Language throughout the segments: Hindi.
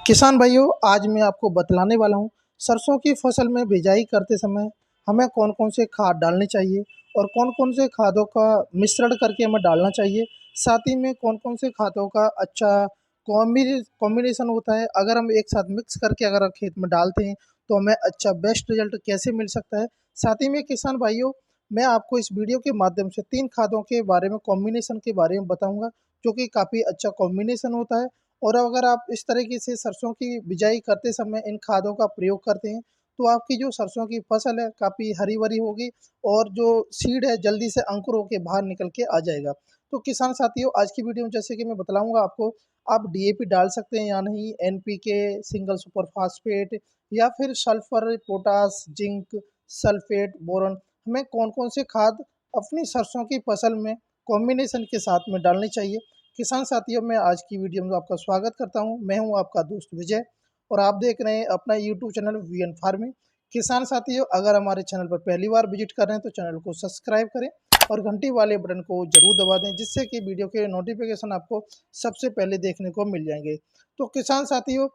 किसान भाइयों, आज मैं आपको बतलाने वाला हूँ सरसों की फसल में बिजाई करते समय हमें कौन-कौन से खाद डालने चाहिए और कौन-कौन से खादों का मिश्रण करके हमें डालना चाहिए। साथ ही में कौन-कौन से खादों का अच्छा कॉम्बिनेशन होता है, अगर हम एक साथ मिक्स करके अगर खेत में डालते हैं तो हमें अच्छा बेस्ट रिज़ल्ट कैसे मिल सकता है। साथ ही में किसान भाइयों, मैं आपको इस वीडियो के माध्यम से 3 खादों के बारे में कॉम्बिनेशन के बारे में बताऊँगा, जो कि काफ़ी अच्छा कॉम्बिनेशन होता है। और अगर आप इस तरीके से सरसों की बिजाई करते समय इन खादों का प्रयोग करते हैं, तो आपकी जो सरसों की फसल है काफ़ी हरी-भरी होगी और जो सीड है जल्दी से अंकुर होके बाहर निकल के आ जाएगा। तो किसान साथियों, आज की वीडियो में जैसे कि मैं बतलाऊँगा आपको, आप डीएपी डाल सकते हैं या नहीं, एनपीके, सिंगल सुपर फास्फेट या फिर sulphur, potash, zinc, sulphate, boron, हमें कौन-कौन से खाद अपनी सरसों की फसल में कॉम्बिनेशन के साथ में डालनी चाहिए। किसान साथियों, मैं आज की वीडियो में आपका स्वागत करता हूं। मैं हूं आपका दोस्त विजय और आप देख रहे हैं अपना यूट्यूब चैनल वीएन फार्मिंग। किसान साथियों, अगर हमारे चैनल पर पहली बार विजिट कर रहे हैं तो चैनल को सब्सक्राइब करें और घंटी वाले बटन को जरूर दबा दें, जिससे कि वीडियो के नोटिफिकेशन आपको सबसे पहले देखने को मिल जाएंगे। तो किसान साथियों,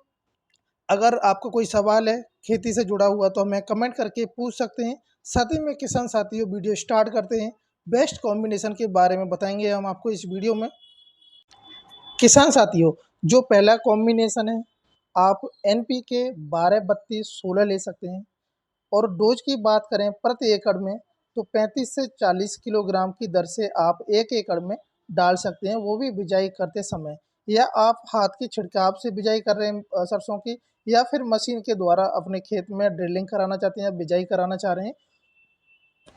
अगर आपको कोई सवाल है खेती से जुड़ा हुआ तो हमें कमेंट करके पूछ सकते हैं। साथ ही में किसान साथियों, वीडियो स्टार्ट करते हैं। बेस्ट कॉम्बिनेशन के बारे में बताएंगे हम आपको इस वीडियो में। किसान साथियों, जो पहला कॉम्बिनेशन है, आप एनपीके 12-32-16 ले सकते हैं और डोज की बात करें प्रति एकड़ में तो 35 से 40 किलोग्राम की दर से आप 1 एकड़ में डाल सकते हैं, वो भी बिजाई करते समय। या आप हाथ के छिड़काव से बिजाई कर रहे हैं सरसों की, या फिर मशीन के द्वारा अपने खेत में ड्रिलिंग कराना चाहते हैं या बिजाई कराना चाह रहे हैं,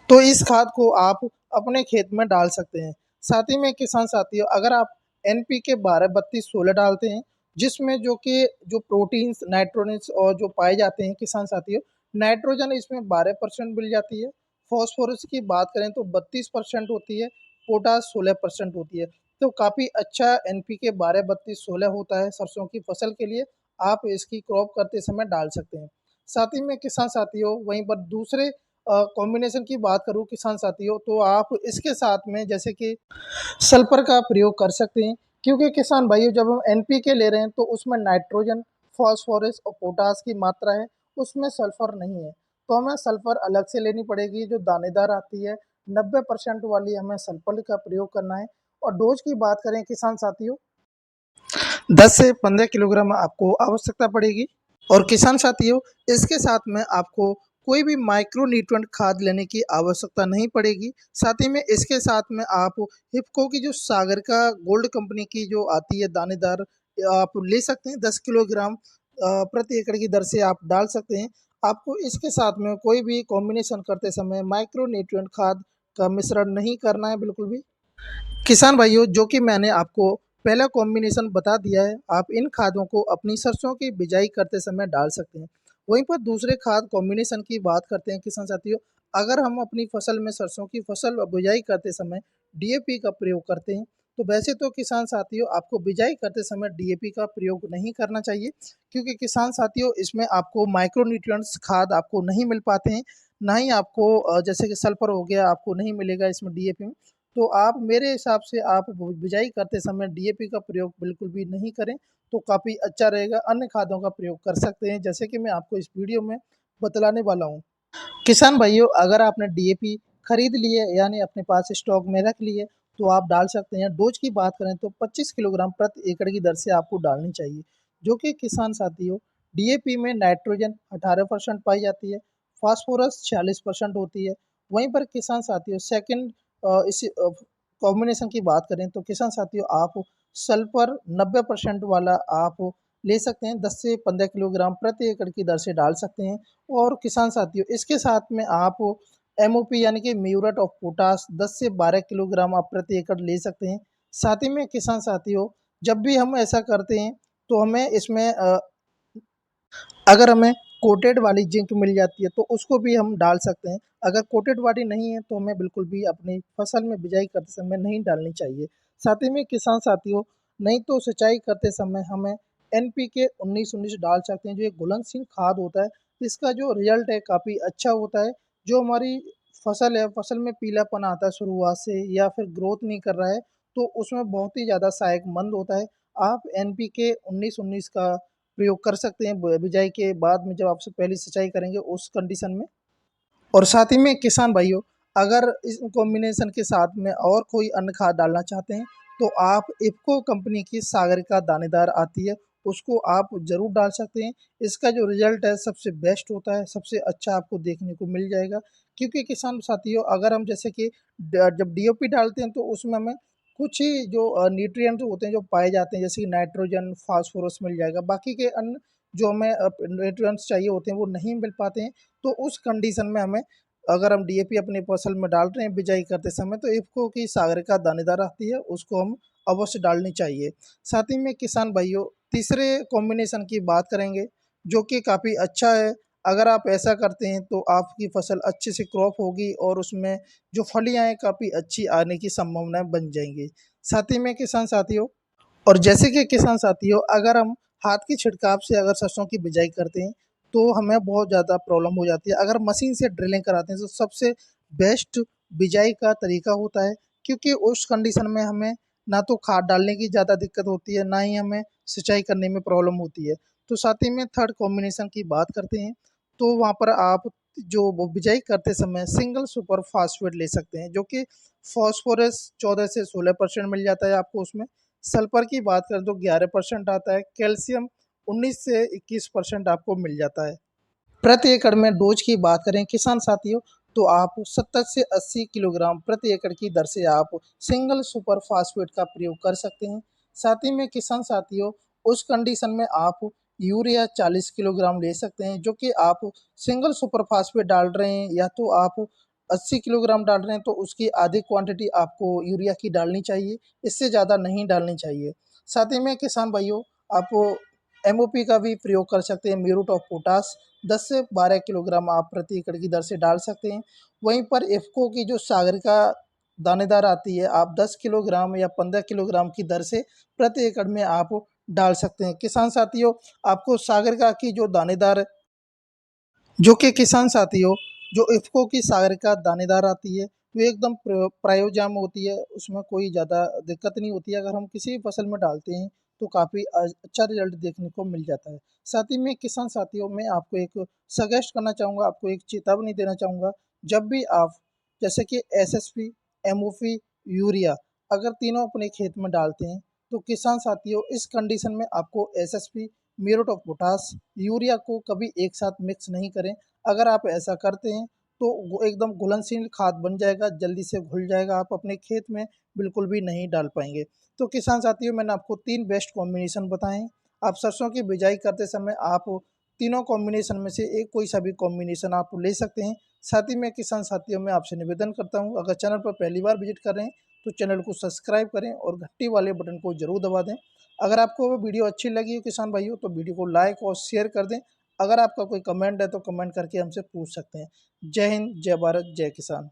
तो इस खाद को आप अपने खेत में डाल सकते हैं। साथ ही में किसान साथियों, अगर आप एनपीके 12-32-16 डालते हैं, जिसमें जो कि जो प्रोटीन्स, नाइट्रोजन्स और जो पाए जाते हैं किसान साथियों, नाइट्रोजन इसमें 12% मिल जाती है, फास्फोरस की बात करें तो 32% होती है, पोटाश 16% होती है। तो काफ़ी अच्छा एनपीके 12-32-16 होता है सरसों की फसल के लिए, आप इसकी क्रॉप करते समय डाल सकते हैं। साथ ही में किसान साथियों, वहीं पर दूसरे कॉम्बिनेशन की बात करूँ किसान साथियों, तो आप इसके साथ में जैसे कि सल्फर का प्रयोग कर सकते हैं, क्योंकि किसान भाइयों, जब हम एनपीके ले रहे हैं तो उसमें नाइट्रोजन, फास्फोरस और पोटाश की मात्रा है, उसमें सल्फर नहीं है। तो हमें सल्फर अलग से लेनी पड़ेगी, जो दानेदार आती है, 90% वाली हमें सल्फर का प्रयोग करना है। और डोज की बात करें किसान साथियों, 10 से 15 किलोग्राम आपको आवश्यकता पड़ेगी। और किसान साथियों, इसके साथ में आपको कोई भी माइक्रो न्यूट्रिएंट खाद लेने की आवश्यकता नहीं पड़ेगी। साथ ही में इसके साथ में आप हिपको की जो सागर का गोल्ड कंपनी की जो आती है दानेदार, आप ले सकते हैं। 10 किलोग्राम प्रति एकड़ की दर से आप डाल सकते हैं। आपको इसके साथ में कोई भी कॉम्बिनेशन करते समय माइक्रो न्यूट्रिएंट खाद का मिश्रण नहीं करना है, बिल्कुल भी। किसान भाइयों, जो कि मैंने आपको पहला कॉम्बिनेशन बता दिया है, आप इन खादों को अपनी सरसों की बिजाई करते समय डाल सकते हैं। वहीं पर दूसरे खाद कॉम्बिनेशन की बात करते हैं किसान साथियों, अगर हम अपनी फसल में सरसों की फसल बिजाई करते समय डीएपी का प्रयोग करते हैं, तो वैसे तो किसान साथियों, आपको बिजाई करते समय डीएपी का प्रयोग नहीं करना चाहिए, क्योंकि किसान साथियों, इसमें आपको माइक्रोन्यूट्रिएंट्स खाद आपको नहीं मिल पाते हैं, ना ही आपको जैसे कि सल्फर हो गया, आपको नहीं मिलेगा इसमें डीएपी में। तो आप मेरे हिसाब से आप बिजाई करते समय डीएपी का प्रयोग बिल्कुल भी नहीं करें, तो काफ़ी अच्छा रहेगा। अन्य खादों का प्रयोग कर सकते हैं, जैसे कि मैं आपको इस वीडियो में बतलाने वाला हूँ। किसान भाइयों, अगर आपने डीएपी खरीद लिए यानी अपने पास स्टॉक में रख लिए, तो आप डाल सकते हैं। डोज की बात करें तो 25 किलोग्राम प्रति एकड़ की दर से आपको डालनी चाहिए, जो कि किसान साथियों, डीएपी में नाइट्रोजन 18% पाई जाती है, फास्फोरस 46% होती है। वहीं पर किसान साथियों, सेकंड इस कॉम्बिनेशन की बात करें तो किसान साथियों, आप सल्फर 90% वाला आप ले सकते हैं, 10 से 15 किलोग्राम प्रति एकड़ की दर से डाल सकते हैं। और किसान साथियों, इसके साथ में आप एमओपी यानी कि म्यूरेट ऑफ पोटाश 10 से 12 किलोग्राम आप प्रति एकड़ ले सकते हैं। साथ ही में किसान साथियों, जब भी हम ऐसा करते हैं तो हमें इसमें अगर हमें कोटेड वाली जिंक मिल जाती है तो उसको भी हम डाल सकते हैं। अगर कोटेड वाली नहीं है तो हमें बिल्कुल भी अपनी फसल में बिजाई करते समय नहीं डालनी चाहिए। साथ ही में किसान साथियों, नहीं तो सिंचाई करते समय हमें एनपीके 19-19 डाल सकते हैं, जो एक घुलनशील खाद होता है। इसका जो रिजल्ट है काफ़ी अच्छा होता है। जो हमारी फसल है, फसल में पीलापन आता है शुरुआत से या फिर ग्रोथ नहीं कर रहा है, तो उसमें बहुत ही ज़्यादा सहायकमंद होता है। आप एनपीके 19-19 का प्रयोग कर सकते हैं बिजाई के बाद में, जब आपसे पहली सिंचाई करेंगे उस कंडीशन में। और साथ ही में किसान भाइयों, अगर इस कॉम्बिनेशन के साथ में और कोई अन्य खाद डालना चाहते हैं तो आप इफ़को कंपनी की सागरिका दानेदार आती है, उसको आप ज़रूर डाल सकते हैं। इसका जो रिज़ल्ट है सबसे बेस्ट होता है, सबसे अच्छा आपको देखने को मिल जाएगा। क्योंकि किसान साथियों, अगर हम जैसे कि जब डीओपी डालते हैं तो उसमें हमें कुछ ही जो न्यूट्रिएंट होते हैं जो पाए जाते हैं, जैसे कि नाइट्रोजन, फास्फोरस मिल जाएगा। बाकी के अन्य जो हमें न्यूट्रिएंट्स चाहिए होते हैं वो नहीं मिल पाते हैं। तो उस कंडीशन में हमें, अगर हम डीएपी अपनी फसल में डाल रहे हैं बिजाई करते समय, तो इफ़को की सागरिका दानेदार आती है, उसको हम अवश्य डालनी चाहिए। साथ ही में किसान भाइयों, तीसरे कॉम्बिनेशन की बात करेंगे जो कि काफ़ी अच्छा है। अगर आप ऐसा करते हैं तो आपकी फसल अच्छे से क्रॉप होगी और उसमें जो फलियाँ हैं काफ़ी अच्छी आने की संभावनाएं बन जाएंगी। साथ ही में किसान साथियों, और जैसे कि किसान साथियों, अगर हम हाथ की छिड़काव से अगर सरसों की बिजाई करते हैं तो हमें बहुत ज़्यादा प्रॉब्लम हो जाती है। अगर मशीन से ड्रिलिंग कराते हैं तो सबसे बेस्ट बिजाई का तरीका होता है, क्योंकि उस कंडीशन में हमें ना तो खाद डालने की ज़्यादा दिक्कत होती है, ना ही हमें सिंचाई करने में प्रॉब्लम होती है। तो साथ ही में थर्ड कॉम्बिनेशन की बात करते हैं तो वहाँ पर आप जो वो बिजाई करते समय सिंगल सुपर फास्फेट ले सकते हैं, जो कि फॉस्फोरस 14 से 16% मिल जाता है आपको उसमें। सल्फर की बात करें तो 11% आता है, कैल्शियम 19 से 21% आपको मिल जाता है। प्रति एकड़ में डोज की बात करें किसान साथियों, तो आप 70 से 80 किलोग्राम प्रति एकड़ की दर से आप सिंगल सुपर फास्फेट का प्रयोग कर सकते हैं। साथ ही में किसान साथियों, उस कंडीशन में आप यूरिया 40 किलोग्राम ले सकते हैं, जो कि आप सिंगल सुपर फास्फेट डाल रहे हैं या तो आप 80 किलोग्राम डाल रहे हैं तो उसकी आधी क्वांटिटी आपको यूरिया की डालनी चाहिए, इससे ज़्यादा नहीं डालनी चाहिए। साथ ही में किसान भाइयों, आप एमओपी का भी प्रयोग कर सकते हैं, म्यूरेट ऑफ पोटाश 10 से 12 किलोग्राम आप प्रति एकड़ की दर से डाल सकते हैं। वहीं पर इफ़को की जो सागरिका दानेदार आती है, आप 10 किलोग्राम या 15 किलोग्राम की दर से प्रति एकड़ में आप डाल सकते हैं। किसान साथियों, आपको सागरिका की जो दानेदार, जो कि किसान साथियों, जो इफ़को की सागरिका दानेदार आती है वो एकदम प्रायोजाम होती है, उसमें कोई ज़्यादा दिक्कत नहीं होती है। अगर हम किसी भी फसल में डालते हैं तो काफ़ी अच्छा रिजल्ट देखने को मिल जाता है। साथ ही में किसान साथियों, मैं आपको एक सजेस्ट करना चाहूँगा, आपको एक चेतावनी देना चाहूँगा। जब भी आप जैसे कि एसएसपी, एमओपी, यूरिया अगर तीनों अपने खेत में डालते हैं तो किसान साथियों, इस कंडीशन में आपको SSP, muriate of potash, urea को कभी एक साथ मिक्स नहीं करें। अगर आप ऐसा करते हैं तो वो एकदम घुलनशील खाद बन जाएगा, जल्दी से घुल जाएगा, आप अपने खेत में बिल्कुल भी नहीं डाल पाएंगे। तो किसान साथियों, मैंने आपको 3 बेस्ट कॉम्बिनेशन बताए हैं। आप सरसों की बिजाई करते समय आप तीनों कॉम्बिनेशन में से एक कोई सा भी कॉम्बिनेशन आप ले सकते हैं। साथ ही में किसान साथियों, मैं आपसे निवेदन करता हूँ, अगर चैनल पर पहली बार विजिट कर रहे हैं तो चैनल को सब्सक्राइब करें और घंटी वाले बटन को जरूर दबा दें। अगर आपको वो वीडियो अच्छी लगी हो किसान भाइयों, तो वीडियो को लाइक और शेयर कर दें। अगर आपका कोई कमेंट है तो कमेंट करके हमसे पूछ सकते हैं। जय हिंद, जय भारत, जय किसान।